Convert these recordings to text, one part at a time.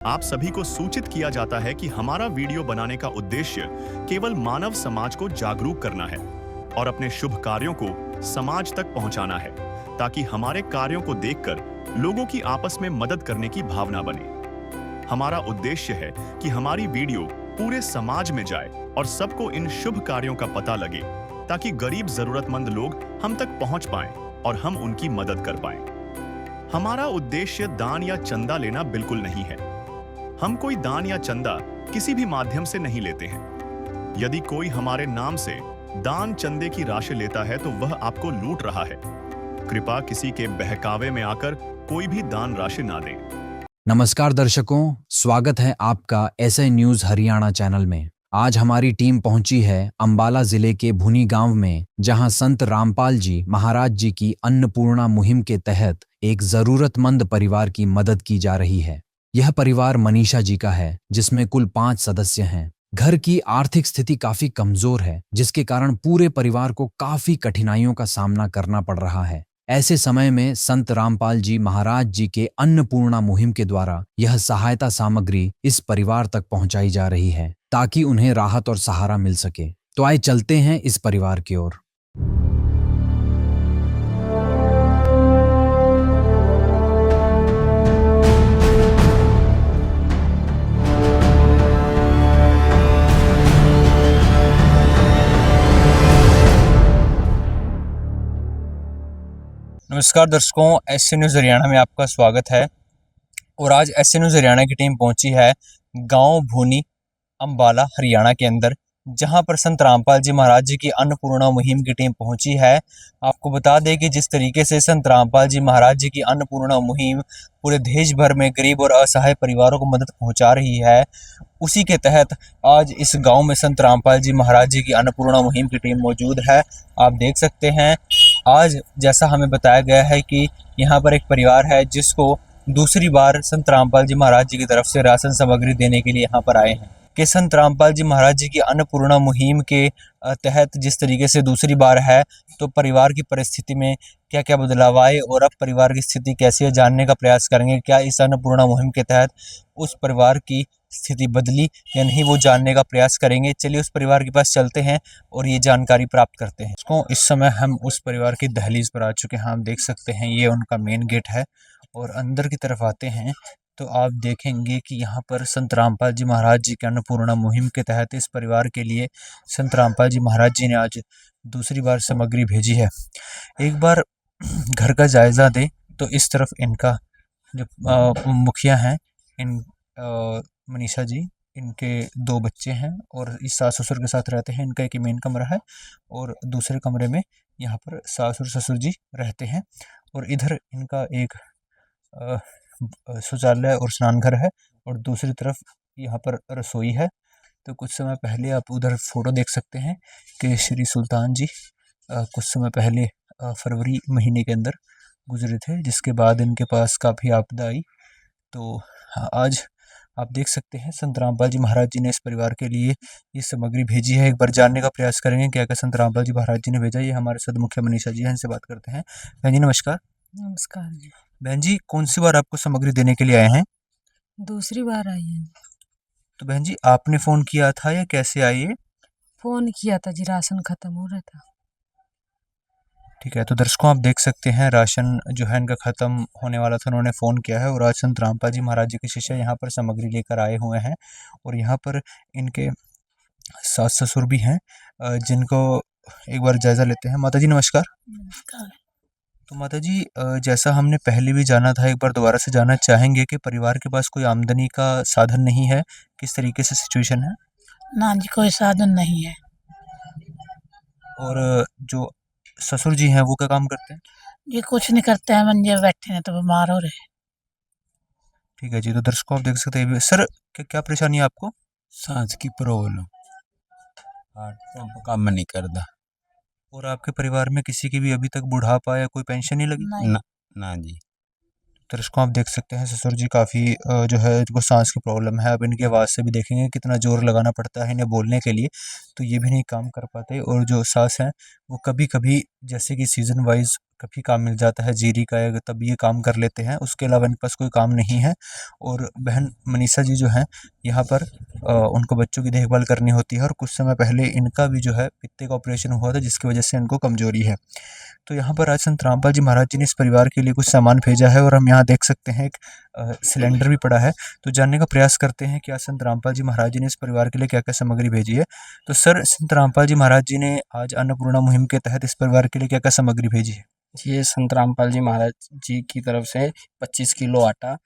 आप सभी को सूचित किया जाता है कि हमारा वीडियो बनाने का उद्देश्य केवल मानव समाज को जागरूक करना है और अपने शुभ कार्यों को समाज तक पहुंचाना है, ताकि हमारे कार्यों को देखकर लोगों की आपस में मदद करने की भावना बने। हमारा उद्देश्य है कि हमारी वीडियो पूरे समाज में जाए और सबको इन शुभ कार्यों का पता लगे, ताकि गरीब जरूरतमंद लोग हम तक पहुंच पाएं और हम उनकी मदद कर पाएं। हमारा उद्देश्य दान या चंदा लेना बिल्कुल नहीं है। हम कोई दान या चंदा किसी भी माध्यम से नहीं लेते हैं। यदि कोई हमारे नाम से दान चंदे की राशि लेता है तो वह आपको लूट रहा है। कृपया किसी के बहकावे में आकर कोई भी दान राशि ना दें। नमस्कार दर्शकों, स्वागत है आपका एसआई न्यूज हरियाणा चैनल में। आज हमारी टीम पहुंची है अंबाला जिले के भुनी गांव में, जहां संत रामपाल जी महाराज जी की अन्नपूर्णा मुहिम के तहत एक जरूरतमंद परिवार की मदद की जा रही है। यह परिवार मनीषा जी का है, जिसमें कुल 5 सदस्य हैं। घर की आर्थिक स्थिति काफी कमजोर है, जिसके कारण पूरे परिवार को काफी कठिनाइयों का सामना करना पड़ रहा है। ऐसे समय में संत रामपाल जी महाराज जी के अन्नपूर्णा मुहिम के द्वारा यह सहायता सामग्री इस परिवार तक पहुंचाई जा रही है, ताकि उन्हें राहत और सहारा मिल सके। तो आइए चलते हैं इस परिवार की ओर। नमस्कार दर्शकों, एसए न्यूज़ हरियाणा में आपका स्वागत है। और आज एसए न्यूज़ हरियाणा की टीम पहुंची है गांव भूनी अंबाला हरियाणा के अंदर, जहां पर संत रामपाल जी महाराज जी की अन्नपूर्णा मुहिम की टीम पहुंची है। आपको बता दें कि जिस तरीके से संत रामपाल जी महाराज जी की अन्नपूर्णा मुहिम पूरे देश भर में गरीब और असहाय परिवारों को मदद पहुंचा रही है, उसी के तहत आज इस गांव में संत रामपाल जी महाराज जी की अन्नपूर्णा मुहिम की टीम मौजूद है। आप देख सकते हैं, आज जैसा हमें बताया गया है कि यहाँ पर एक परिवार है जिसको दूसरी बार संत रामपाल जी महाराज जी की तरफ से राशन सामग्री देने के लिए यहाँ पर आए हैं। कि संत रामपाल जी महाराज जी की अन्नपूर्णा मुहिम के तहत जिस तरीके से दूसरी बार है, तो परिवार की परिस्थिति में क्या क्या बदलाव आए और अब परिवार की स्थिति कैसी है, जानने का प्रयास करेंगे। क्या इस अन्नपूर्णा मुहिम के तहत उस परिवार की स्थिति बदली या नहीं, वो जानने का प्रयास करेंगे। चलिए उस परिवार के पास चलते हैं और ये जानकारी प्राप्त करते हैं। इसको इस समय हम उस परिवार की दहलीज पर आ चुके हैं। हम देख सकते हैं ये उनका मेन गेट है और अंदर की तरफ आते हैं तो आप देखेंगे कि यहाँ पर संत रामपाल जी महाराज जी के अन्नपूर्णा मुहिम के तहत इस परिवार के लिए संत रामपाल जी महाराज जी ने आज दूसरी बार सामग्री भेजी है। एक बार घर का जायज़ा दें तो इस तरफ इनका जो मुखिया हैं, इन मनीषा जी, इनके 2 बच्चे हैं और इस सास ससुर के साथ रहते हैं। इनका एक मेन कमरा है और दूसरे कमरे में यहाँ पर सास और ससुर जी रहते हैं। और इधर इनका एक शौचालय और स्नानघर है और दूसरी तरफ यहाँ पर रसोई है। तो कुछ समय पहले आप उधर फोटो देख सकते हैं कि श्री सुल्तान जी कुछ समय पहले फरवरी महीने के अंदर गुजरे थे, जिसके बाद इनके पास काफ़ी आपदा आई। तो आज आप देख सकते हैं संत रामपाल जी महाराज जी ने इस परिवार के लिए ये सामग्री भेजी है। एक बार जानने का प्रयास करेंगे क्या क्या संत रामपाल जी महाराज जी ने भेजा। ये हमारे साथ मुखिया मनीषा जी हैं, इनसे बात करते हैं। बहन जी नमस्कार। नमस्कार जी। बहन जी, कौन सी बार आपको सामग्री देने के लिए आए हैं? दूसरी बार आई है। तो बहन जी, आपने फ़ोन किया था या कैसे आई है? फ़ोन किया था जी, राशन ख़त्म हो रहा था। ठीक है, तो दर्शकों आप देख सकते हैं राशन जो है इनका ख़त्म होने वाला था, उन्होंने फ़ोन किया है और आज संत रामपाल जी महाराज जी के शिष्य यहाँ पर सामग्री लेकर आए हुए हैं। और यहाँ पर इनके सास ससुर भी हैं, जिनको एक बार जायज़ा लेते हैं। माता जी नमस्कार। नमस्कार। तो माता जी, जैसा हमने पहले भी जाना था, एक बार दोबारा से जानना चाहेंगे कि परिवार के पास कोई आमदनी का साधन नहीं है, किस तरीके से सिचुएशन है? ना जी, कोई साधन नहीं है। और जो ससुर जी हैं वो क्या काम करते हैं? ये कुछ नहीं करते हैं, मंजे पे बैठे हैं, तो बीमार हो रहे हैं। ठीक है जी, तो दर्शकों आप देख सकते हैं। सर, क्या क्या परेशानी है आपको? सांस की प्रॉब्लम, हार्ट पंप काम नहीं करता। और आपके परिवार में किसी की भी अभी तक बुढ़ापा या कोई पेंशन नहीं लगी? नहीं। ना ना जी। दर्शकों आप देख सकते हैं ससुर जी काफ़ी जो है इनको सांस की प्रॉब्लम है। अब इनकी आवाज़ से भी देखेंगे कितना ज़ोर लगाना पड़ता है इन्हें बोलने के लिए, तो ये भी नहीं काम कर पाते। और जो सास हैं वो कभी-कभी जैसे कि सीज़न वाइज़ कभी काम मिल जाता है जीरी का या तब ये काम कर लेते हैं, उसके अलावा इनके पास कोई काम नहीं है। और बहन मनीषा जी जो हैं यहाँ पर उनको बच्चों की देखभाल करनी होती है और कुछ समय पहले इनका भी जो है पित्ते का ऑपरेशन हुआ था जिसकी वजह से इनको कमज़ोरी है। तो यहाँ पर आज संत रामपाल जी महाराज जी ने इस परिवार के लिए कुछ सामान भेजा है और हम यहाँ देख सकते हैं एक सिलेंडर भी पड़ा है। तो जानने का प्रयास करते हैं कि आज संत रामपाल जी महाराज जी ने इस परिवार के लिए क्या-क्या सामग्री भेजी है। तो सर संत रामपाल जी महाराज जी ने आज अन्नपूर्णा मुहिम के तहत इस परिवार के लिए क्या-क्या सामग्री भेजी है? ये संत रामपाल जी महाराज जी की तरफ से 25 किलो आटा,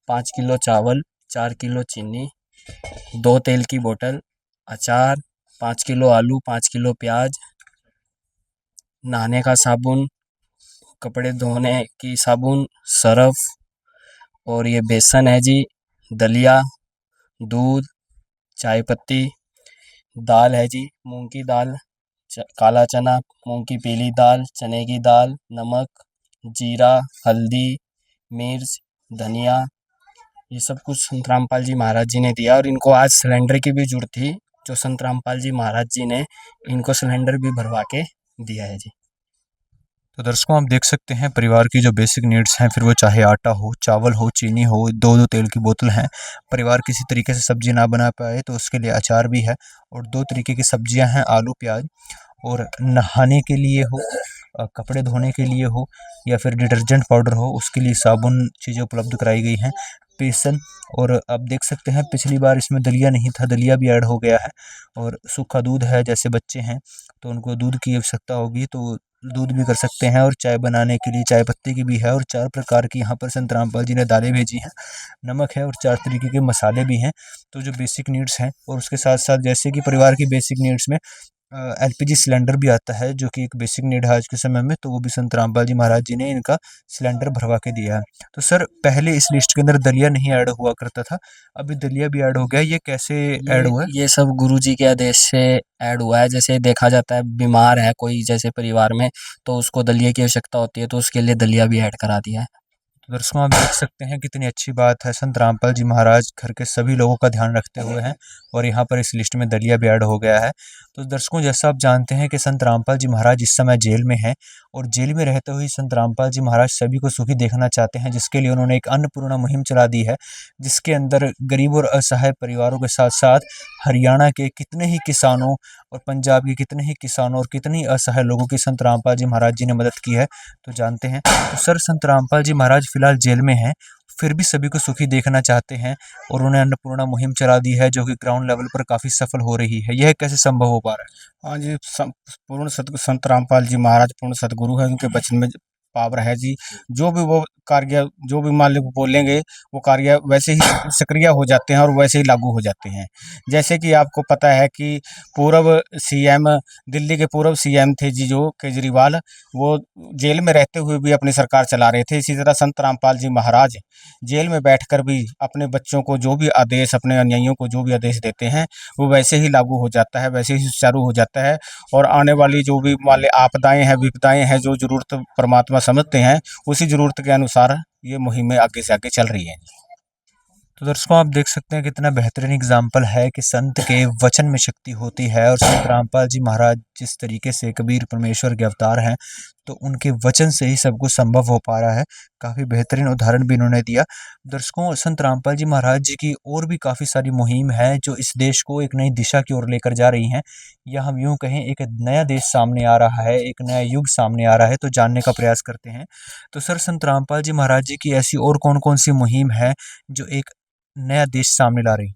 5 किलो चावल, 4 किलो चीनी, 2 तेल की बोतल, अचार, 5 किलो आलू, 5 किलो प्याज, नहाने का साबुन, कपड़े धोने की साबुन, सरफ और ये बेसन है जी, दलिया, दूध, चाय पत्ती, दाल है जी, मूंग की दाल, काला चना, मूंग की पीली दाल, चने की दाल, नमक, जीरा, हल्दी, मिर्च, धनिया, ये सब कुछ संत रामपाल जी महाराज जी ने दिया। और इनको आज सिलेंडर की भी ज़रूरत थी, जो संत रामपाल जी महाराज जी ने इनको सिलेंडर भी भरवा के दिया है जी। तो दर्शकों आप देख सकते हैं परिवार की जो बेसिक नीड्स हैं, फिर वो चाहे आटा हो, चावल हो, चीनी हो, 2-2 तेल की बोतल हैं। परिवार किसी तरीके से सब्जी ना बना पाए तो उसके लिए अचार भी है और 2 तरीके की सब्जियां हैं, आलू, प्याज। और नहाने के लिए हो, कपड़े धोने के लिए हो या फिर डिटर्जेंट पाउडर हो, उसके लिए साबुन चीज़ें उपलब्ध कराई गई हैं, बेसन। और आप देख सकते हैं पिछली बार इसमें दलिया नहीं था, दलिया भी ऐड हो गया है। और सूखा दूध है, जैसे बच्चे हैं तो उनको दूध की आवश्यकता होगी तो दूध भी कर सकते हैं। और चाय बनाने के लिए चाय पत्ती की भी है। और 4 प्रकार की यहाँ पर संत रामपाल जी ने दालें भेजी हैं, नमक है और 4 तरीके के मसाले भी हैं। तो जो बेसिक नीड्स हैं और उसके साथ-साथ जैसे कि परिवार की बेसिक नीड्स में एलपीजी सिलेंडर भी आता है जो कि एक बेसिक नीड है आज के समय में, तो वो भी संत रामपाल जी महाराज जी ने इनका सिलेंडर भरवा के दिया है। तो सर पहले इस लिस्ट के अंदर दलिया नहीं ऐड हुआ करता था, अभी दलिया भी ऐड हो गया है, ये कैसे ऐड हुआ है? ये सब गुरुजी के आदेश से ऐड हुआ है। जैसे देखा जाता है बीमार है कोई जैसे परिवार में, तो उसको दलिया की आवश्यकता होती है, तो उसके लिए दलिया भी ऐड करा दिया है। तो दर्शकों आप देख सकते हैं कितनी अच्छी बात है, संत रामपाल जी महाराज घर के सभी लोगों का ध्यान रखते हुए हैं और यहाँ पर इस लिस्ट में दलिया भी ऐड हो गया है। तो दर्शकों जैसा आप जानते हैं कि संत रामपाल जी महाराज इस समय जेल में हैं और जेल में रहते हुए संत रामपाल जी महाराज सभी को सुखी देखना चाहते हैं, जिसके लिए उन्होंने एक अन्नपूर्णा मुहिम चला दी है, जिसके अंदर गरीब और असहाय परिवारों के साथ साथ हरियाणा के कितने ही किसानों और पंजाब के कितने ही किसानों और कितने ही असहाय लोगों की संत रामपाल जी महाराज जी ने मदद की है। तो जानते हैं तो सर संत रामपाल जी महाराज फिलहाल जेल में हैं, फिर भी सभी को सुखी देखना चाहते हैं और उन्हें अन्नपूर्णा मुहिम चला दी है जो कि ग्राउंड लेवल पर काफ़ी सफल हो रही है। यह कैसे संभव हो पा रहा है? हाँ जी, पूर्ण संत रामपाल जी महाराज पूर्ण सतगुरु हैं, उनके वचन में पावर है जी। जो भी वो कार्य, जो भी मान लो बोलेंगे, वो कार्य वैसे ही सक्रिय हो जाते हैं और वैसे ही लागू हो जाते हैं। जैसे कि आपको पता है कि पूर्व सीएम, दिल्ली के पूर्व सीएम थे जी जो केजरीवाल, वो जेल में रहते हुए भी अपनी सरकार चला रहे थे। इसी तरह संत रामपाल जी महाराज जेल में बैठकर भी अपने बच्चों को जो भी आदेश, अपने अनुयायियों को जो भी आदेश देते हैं, वो वैसे ही लागू हो जाता है, वैसे ही सुचारू हो जाता है। और आने वाली जो भी मान लें आपदाएँ हैं, विपदाएँ हैं, जो ज़रूरत परमात्मा समझते हैं, उसी ज़रूरत के अनुसार ये मुहिमें आगे से आगे चल रही हैं। तो दर्शकों आप देख सकते हैं कितना बेहतरीन एग्जाम्पल है कि संत के वचन में शक्ति होती है। और संत रामपाल जी महाराज जिस तरीके से कबीर परमेश्वर के अवतार हैं, तो उनके वचन से ही सब कुछ संभव हो पा रहा है। काफ़ी बेहतरीन उदाहरण भी इन्होंने दिया। दर्शकों संत रामपाल जी महाराज जी की और भी काफ़ी सारी मुहिम है जो इस देश को एक नई दिशा की ओर लेकर जा रही हैं, या हम यूँ कहें एक नया देश सामने आ रहा है, एक नया युग सामने आ रहा है। तो जानने का प्रयास करते हैं। तो सर संत रामपाल जी महाराज जी की ऐसी और कौन कौन सी मुहिम है जो एक नया देश सामने ला रही?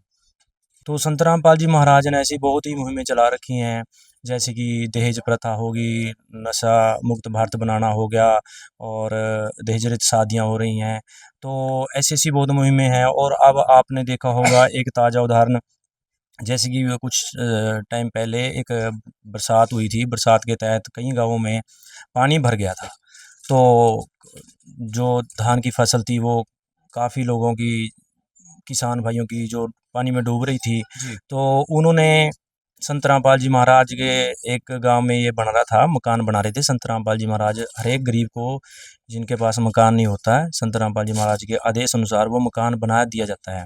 तो संत रामपाल जी महाराज ने ऐसी बहुत ही मुहिमें चला रखी हैं, जैसे कि दहेज प्रथा होगी, नशा मुक्त भारत बनाना हो गया और दहेज रहित शादियाँ हो रही हैं। तो ऐसी-ऐसी बहुत मुहिमें हैं। और अब आपने देखा होगा एक ताज़ा उदाहरण, जैसे कि कुछ टाइम पहले एक बरसात हुई थी, बरसात के तहत कई गाँवों में पानी भर गया था। तो जो धान की फसल थी वो काफ़ी लोगों की, किसान भाइयों की जो पानी में डूब रही थी, जी। तो उन्होंने संत रामपाल जी महाराज के एक गांव में ये बन रहा था, मकान बना रहे थे संत रामपाल जी महाराज। हर एक गरीब को जिनके पास मकान नहीं होता है, संत रामपाल जी महाराज के आदेश अनुसार वो मकान बना दिया जाता है।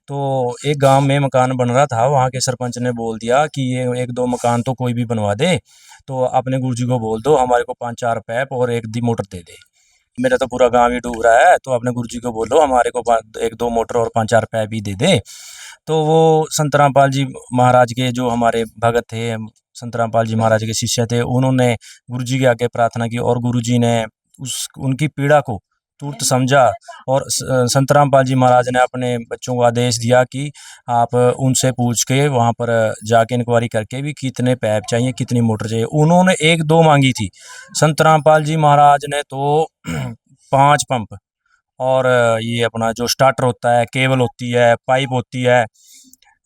तो एक गांव में मकान बन रहा था, वहाँ के सरपंच ने बोल दिया कि ये 1-2 मकान तो कोई भी बनवा दे, तो अपने गुरुजी को बोल दो हमारे को 5-4 पैप और 1 दी मोटर दे दे। मेरा तो पूरा गांव ही डूब रहा है, तो अपने गुरुजी को बोलो हमारे को 1-2 मोटर और 5-4 पैप ही दे दे। तो वो संत रामपाल जी महाराज के जो हमारे भगत थे, संत रामपाल जी महाराज के शिष्य थे, उन्होंने गुरुजी के आगे प्रार्थना की और गुरुजी ने उनकी पीड़ा को तुरंत समझा और संत रामपाल जी महाराज ने अपने बच्चों को आदेश दिया कि आप उनसे पूछ के वहाँ पर जाके इंक्वायरी करके भी कितने पैप चाहिए, कितनी मोटर चाहिए। उन्होंने 1-2 मांगी थी, संत रामपाल जी महाराज ने तो 5 पंप और ये अपना जो स्टार्टर होता है, केबल होती है, पाइप होती है,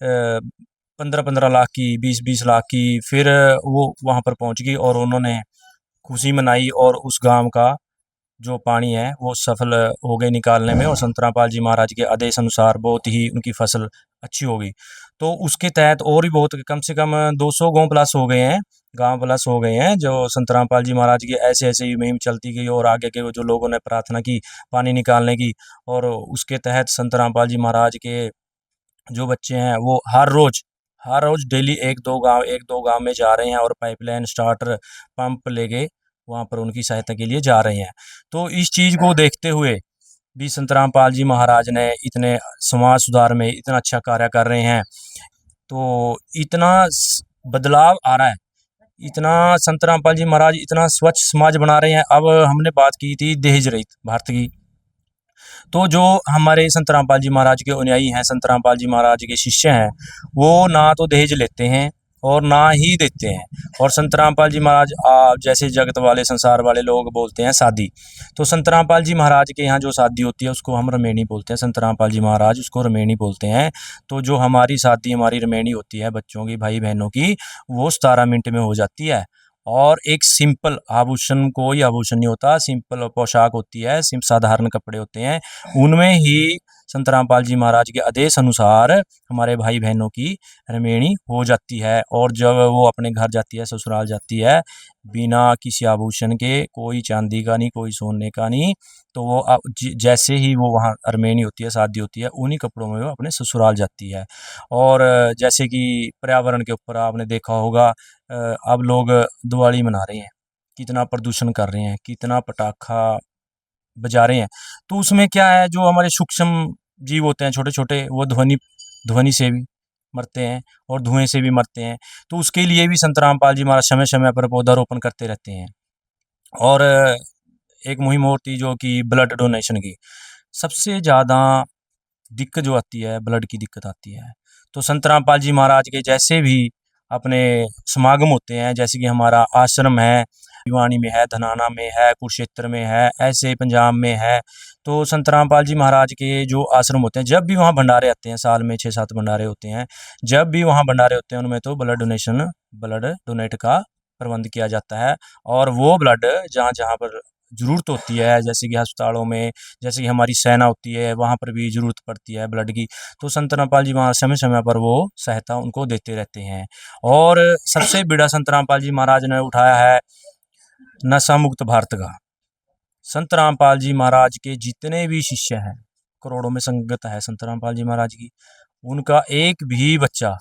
15-15 लाख की, 20-20 लाख की, फिर वो वहाँ पर पहुँच गई और उन्होंने खुशी मनाई और उस गांव का जो पानी है वो सफल हो गए निकालने में और संत रामपाल जी महाराज के आदेश अनुसार बहुत ही उनकी फसल अच्छी हो गई। तो उसके तहत और भी बहुत कम से कम 200 गांव प्लस हो गए हैं जो संत रामपाल जी महाराज की ऐसे ऐसे ही मुहिम चलती गई और आगे के जो लोगों ने प्रार्थना की पानी निकालने की, और उसके तहत संत रामपाल जी महाराज के जो बच्चे हैं वो हर रोज डेली 1-2 गांव में जा रहे हैं और पाइपलाइन, स्टार्टर, पंप लेके वहाँ पर उनकी सहायता के लिए जा रहे हैं। तो इस चीज़ को देखते हुए भी संत रामपाल जी महाराज ने इतने समाज सुधार में इतना अच्छा कार्य कर रहे हैं, तो इतना बदलाव आ रहा है, इतना संत रामपाल जी महाराज इतना स्वच्छ समाज बना रहे हैं। अब हमने बात की थी दहेज रहित भारत की, तो जो हमारे संत रामपाल जी महाराज के अनुयायी हैं, संत रामपाल जी महाराज के शिष्य हैं, वो ना तो दहेज लेते हैं और ना ही देते हैं। और संत रामपाल जी महाराज जैसे जगत वाले संसार वाले लोग बोलते हैं शादी, तो संत रामपाल जी महाराज के यहाँ जो शादी होती है उसको हम रमेणी बोलते हैं, संत रामपाल जी महाराज उसको रमेणी बोलते हैं। तो जो हमारी शादी, हमारी रमेणी होती है बच्चों की, भाई बहनों की, वो 17 मिनट में हो जाती है। और एक सिंपल आभूषण, कोई आभूषण नहीं होता, सिंपल पोशाक होती है, साधारण कपड़े होते हैं, उनमें ही संत रामपाल जी महाराज के आदेश अनुसार हमारे भाई बहनों की रमेणी हो जाती है। और जब वो अपने घर जाती है, ससुराल जाती है, बिना किसी आभूषण के, कोई चांदी का नहीं, कोई सोने का नहीं, तो वो जैसे ही वो वहाँ रमेणी होती है, शादी होती है, उन्हीं कपड़ों में वो अपने ससुराल जाती है। और जैसे कि पर्यावरण के ऊपर आपने देखा होगा, अब लोग दिवाली मना रहे हैं, कितना प्रदूषण कर रहे हैं, कितना पटाखा बजा रहे हैं, तो उसमें क्या है, जो हमारे सूक्ष्म जीव होते हैं छोटे छोटे, वो ध्वनि से भी मरते हैं और धुएं से भी मरते हैं। तो उसके लिए भी संत रामपाल जी महाराज समय समय पर पौधारोपण करते रहते हैं। और एक मुहिम होती जो कि ब्लड डोनेशन की, सबसे ज़्यादा दिक्कत जो आती है, ब्लड की दिक्कत आती है। तो संत रामपाल जी महाराज के जैसे भी अपने समागम होते हैं, जैसे कि हमारा आश्रम है, भिवानी में है, धनाना में है, कुरुक्षेत्र में है, ऐसे पंजाब में है, तो संत रामपाल जी महाराज के जो आश्रम होते हैं, जब भी वहाँ भंडारे आते हैं, साल में 6-7 भंडारे होते हैं, जब भी वहाँ भंडारे होते हैं उनमें तो ब्लड डोनेट का प्रबंध किया जाता है। और वो ब्लड जहाँ जहाँ पर ज़रूरत होती है, जैसे कि अस्पतालों में, जैसे कि हमारी सेना होती है, वहाँ पर भी ज़रूरत पड़ती है ब्लड की, तो संत रामपाल जी वहाँ समय समय पर वो सहायता उनको देते रहते हैं। और सबसे बड़ा संत रामपाल जी महाराज ने उठाया है नशा मुक्त भारत का। संत रामपाल जी महाराज के जितने भी शिष्य हैं, करोड़ों में संगत है संत रामपाल जी महाराज की, उनका एक भी बच्चा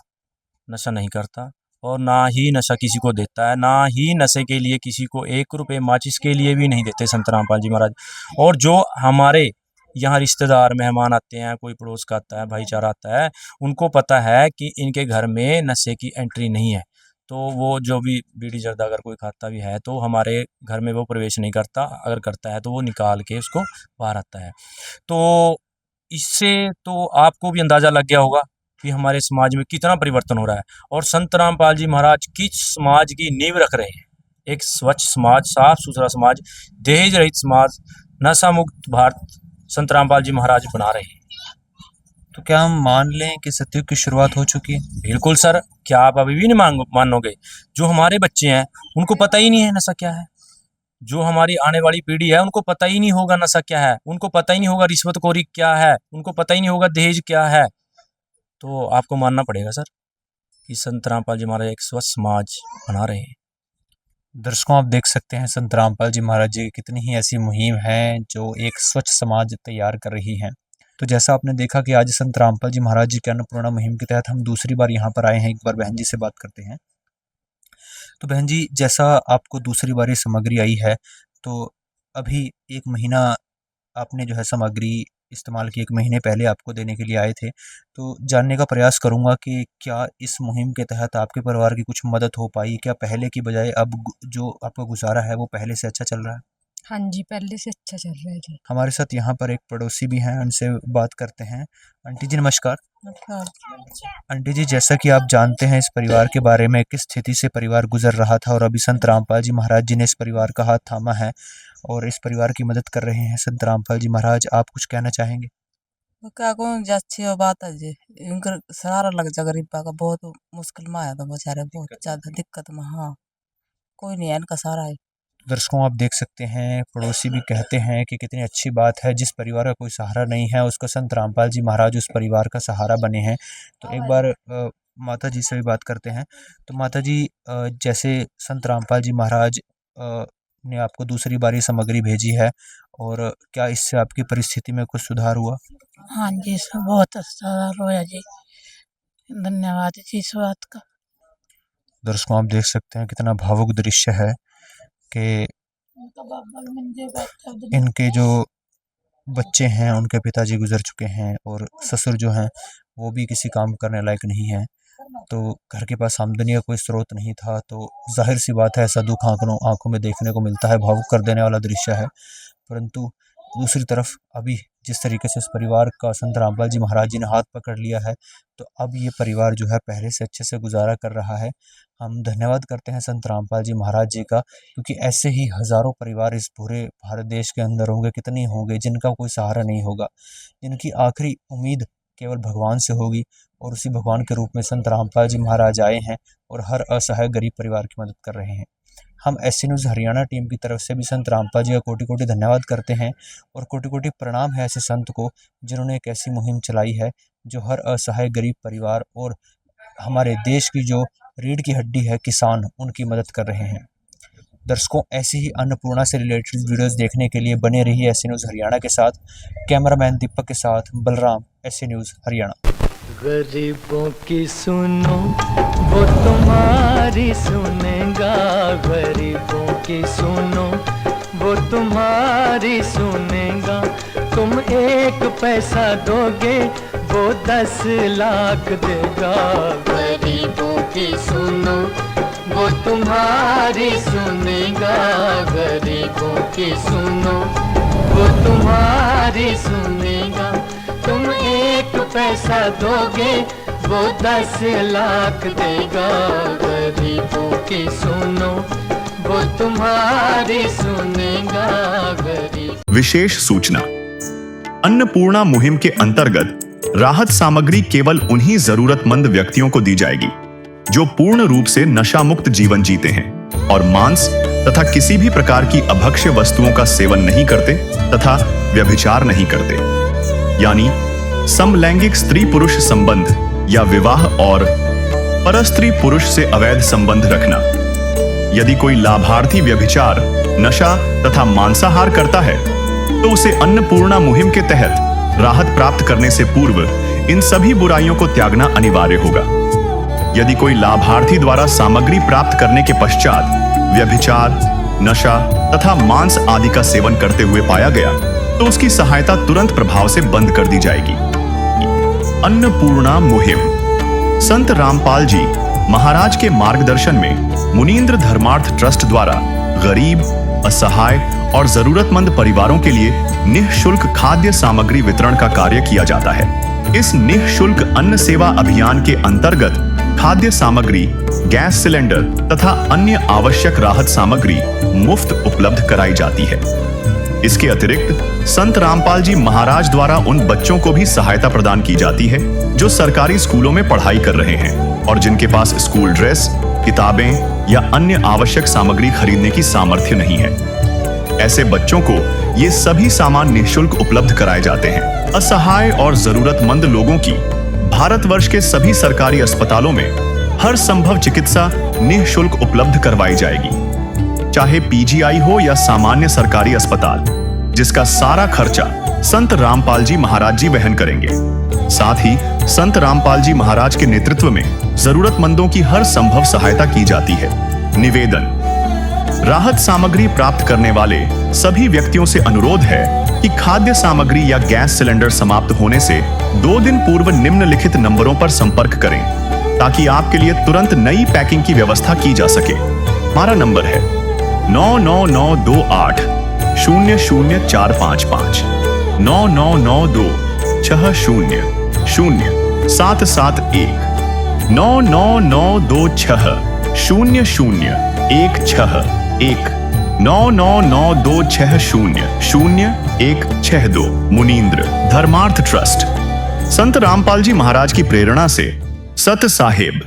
नशा नहीं करता और ना ही नशा किसी को देता है, ना ही नशे के लिए किसी को 1 रुपये माचिस के लिए भी नहीं देते संत रामपाल जी महाराज। और जो हमारे यहाँ रिश्तेदार मेहमान आते हैं, कोई पड़ोस का आता है, भाईचारा आता है, उनको पता है कि इनके घर में नशे की एंट्री नहीं है, तो वो जो भी बीड़ी जर्दा अगर कोई खाता भी है तो हमारे घर में वो प्रवेश नहीं करता, अगर करता है तो वो निकाल के उसको बाहर आता है। तो इससे तो आपको भी अंदाज़ा लग गया होगा कि हमारे समाज में कितना परिवर्तन हो रहा है। और संत रामपाल जी महाराज किस समाज की नींव रख रहे हैं, एक स्वच्छ समाज, साफ सुथरा समाज, दहेज रहित समाज, नशा मुक्त भारत संत रामपाल जी महाराज बना रहे हैं। तो क्या हम मान लें कि सतयुग की शुरुआत हो चुकी है? बिल्कुल सर, क्या आप अभी भी नहीं मानोगे? जो हमारे बच्चे हैं उनको पता ही नहीं है नशा क्या है, जो हमारी आने वाली पीढ़ी है उनको पता ही नहीं होगा नशा क्या है, उनको पता ही नहीं होगा रिश्वतखोरी क्या है, उनको पता ही नहीं होगा दहेज क्या है। तो आपको मानना पड़ेगा सर कि संत रामपाल जी महाराज एक स्वच्छ समाज बना रहे हैं। दर्शकों, आप देख सकते हैं संत रामपाल जी महाराज जी की कितनी ही ऐसी मुहिम है जो एक स्वच्छ समाज तैयार कर रही हैं। तो जैसा आपने देखा कि आज संत रामपाल जी महाराज जी के अन्नपूर्णा मुहिम के तहत हम दूसरी बार यहाँ पर आए हैं। एक बार बहन जी से बात करते हैं। तो बहन जी, जैसा आपको दूसरी बार ये सामग्री आई है, तो अभी 1 महीना आपने जो है सामग्री इस्तेमाल की, 1 महीने पहले आपको देने के लिए आए थे। तो जानने का प्रयास करूंगा कि क्या इस मुहिम के तहत आपके परिवार की कुछ मदद हो पाई? क्या पहले की बजाय अब जो आपका गुजारा है वो पहले से अच्छा चल रहा है? हाँ जी, पहले से अच्छा चल रहा है जी। हमारे साथ यहाँ पर एक पड़ोसी भी हैं, उनसे बात करते हैं। आंटी जी नमस्कार। आंटी जी, जैसा कि आप जानते हैं इस परिवार के बारे में, किस स्थिति से परिवार गुजर रहा था और अभी संत रामपाल जी महाराज जी ने इस परिवार का हाथ थामा है और इस परिवार की मदद कर रहे हैं। संत रामपाल जी महाराज, आप कुछ कहना चाहेंगे? वो क्या कहूँ, अच्छी बात है जी। इनका सहारा लग जा गरीबा का, बहुत मुश्किल में आया था बेचारे, बहुत ज्यादा दिक्कत में। हाँ, कोई नहीं है इनका सहारा है। दर्शकों, आप देख सकते हैं पड़ोसी भी कहते हैं कि कितनी अच्छी बात है, जिस परिवार का कोई सहारा नहीं है उसका संत रामपाल जी महाराज उस परिवार का सहारा बने हैं। तो एक बार माता जी से भी बात करते हैं। तो माता जी, जैसे संत रामपाल जी महाराज ने आपको दूसरी बार ये सामग्री भेजी है, और क्या इससे आपकी परिस्थिति में कुछ सुधार हुआ? हाँ जी, सब बहुत अच्छा रोया जी। धन्यवाद जी इस बात का। दर्शकों, आप देख सकते हैं कितना भावुक दृश्य है कि इनके जो बच्चे हैं उनके पिताजी गुजर चुके हैं और ससुर जो हैं वो भी किसी काम करने लायक नहीं है। तो घर के पास आमदनी का कोई स्रोत नहीं था। तो जाहिर सी बात है, ऐसा दुख आंखों में देखने को मिलता है, भावुक कर देने वाला दृश्य है। परंतु दूसरी तरफ अभी जिस तरीके से इस परिवार का संत रामपाल जी महाराज जी ने हाथ पकड़ लिया है, तो अब ये परिवार जो है पहले से अच्छे से गुजारा कर रहा है। हम धन्यवाद करते हैं संत रामपाल जी महाराज जी का, क्योंकि ऐसे ही हज़ारों परिवार इस पूरे भारत देश के अंदर होंगे, कितने होंगे जिनका कोई सहारा नहीं होगा, जिनकी आखिरी उम्मीद केवल भगवान से होगी। और उसी भगवान के रूप में संत रामपाल जी महाराज आए हैं और हर असहाय गरीब परिवार की मदद कर रहे हैं। हम एससी न्यूज़ हरियाणा टीम की तरफ से भी संत रामपाल जी का कोटि कोटि धन्यवाद करते हैं और कोटि कोटि प्रणाम है ऐसे संत को जिन्होंने एक ऐसी मुहिम चलाई है जो हर असहाय गरीब परिवार और हमारे देश की जो रीढ़ की हड्डी है किसान, उनकी मदद कर रहे हैं। दर्शकों, ऐसे ही अन्नपूर्णा से रिलेटेड वीडियोस देखने के लिए बने रहिए एससी न्यूज़ हरियाणा के साथ। कैमरामैन दीपक के साथ बलराम, एससी न्यूज़ हरियाणा। गरीबों की सुनो वो तुम्हारी सुनेगा, गरीबों की सुनो वो तुम्हारी सुनेगा। तुम 1 पैसा दोगे वो 10 लाख देगा। गरीबों की सुनो वो तुम्हारी सुनेगा, गरीबों की सुनो वो तुम्हारी सुनेगा। तुम 1 पैसा दोगे वो 10 लाख देगा। गरीबों की सुनो वो तुम्हारी सुनेगा, गरीब। विशेष सूचना, अन्नपूर्णा मुहिम के अंतर्गत राहत सामग्री केवल उन्हीं जरूरतमंद व्यक्तियों को दी जाएगी जो पूर्ण रूप से नशा मुक्त जीवन जीते हैं और मांस तथा किसी भी प्रकार की अभक्ष्य वस्तुओं का सेवन नहीं करते तथा व्यभिचार नहीं करते, यानी समलैंगिक स्त्री पुरुष संबंध या विवाह और परस्त्री पुरुष से अवैध संबंध रखना। यदि कोई लाभार्थी व्यभिचार, नशा तथा मांसाहार करता है तो उसे अन्नपूर्णा मुहिम के तहत राहत प्राप्त करने से पूर्व इन सभी बुराइयों को त्यागना अनिवार्य होगा। यदि कोई लाभार्थी द्वारा सामग्री प्राप्त करने के पश्चात व्यभिचार, नशा तथा मांस आदि का सेवन करते हुए पाया गया तो उसकी सहायता तुरंत प्रभाव से बंद कर दी जाएगी। अन्नपूर्णा मुहिम संत रामपाल जी महाराज के मार्गदर्शन में मुनीन्द्र धर्मार्थ ट्रस्ट द्वारा गरीब, असहाय और जरूरतमंद परिवारों के लिए निःशुल्क खाद्य सामग्री वितरण का कार्य किया जाता है। इस निःशुल्क अन्न सेवा अभियान के अंतर्गत खाद्य सामग्री, गैस सिलेंडर तथा अन्य आवश्यक राहत सामग्री मुफ्त उपलब्ध कराई जाती है। इसके अतिरिक्त संत रामपाल जी महाराज द्वारा उन बच्चों को भी सहायता प्रदान की जाती है जो सरकारी स्कूलों में पढ़ाई कर रहे हैं और जिनके पास स्कूल ड्रेस, किताबें या अन्य आवश्यक सामग्री खरीदने की सामर्थ्य नहीं है। ऐसे बच्चों को ये सभी सामान निःशुल्क उपलब्ध कराए जाते हैं। असहाय और जरूरतमंद लोगों की भारतवर्ष के सभी सरकारी अस्पतालों में हर संभव चिकित्सा निःशुल्क उपलब्ध करवाई जाएगी, चाहे पीजीआई हो या सामान्य सरकारी अस्पताल, जिसका सारा खर्चा संत रामपाल जी महाराज जी वहन करेंगे। साथ ही संत रामपाल जी महाराज के नेतृत्व में जरूरतमंदों की हर संभव सहायता की जाती है। निवेदन: राहत सामग्री प्राप्त करने वाले सभी व्यक्तियों से अनुरोध है कि खाद्य सामग्री या गैस सिलेंडर समाप्त होने से 2 दिन पूर्व निम्नलिखित नंबरों पर संपर्क करें, ताकि आपके लिए तुरंत नई पैकिंग की व्यवस्था की जा सके। हमारा नंबर है 99928 00455 9992 60 0771 99926 0016 99926000162 मुनींद्र धर्मार्थ ट्रस्ट। संत रामपाल जी महाराज की प्रेरणा से सत साहेब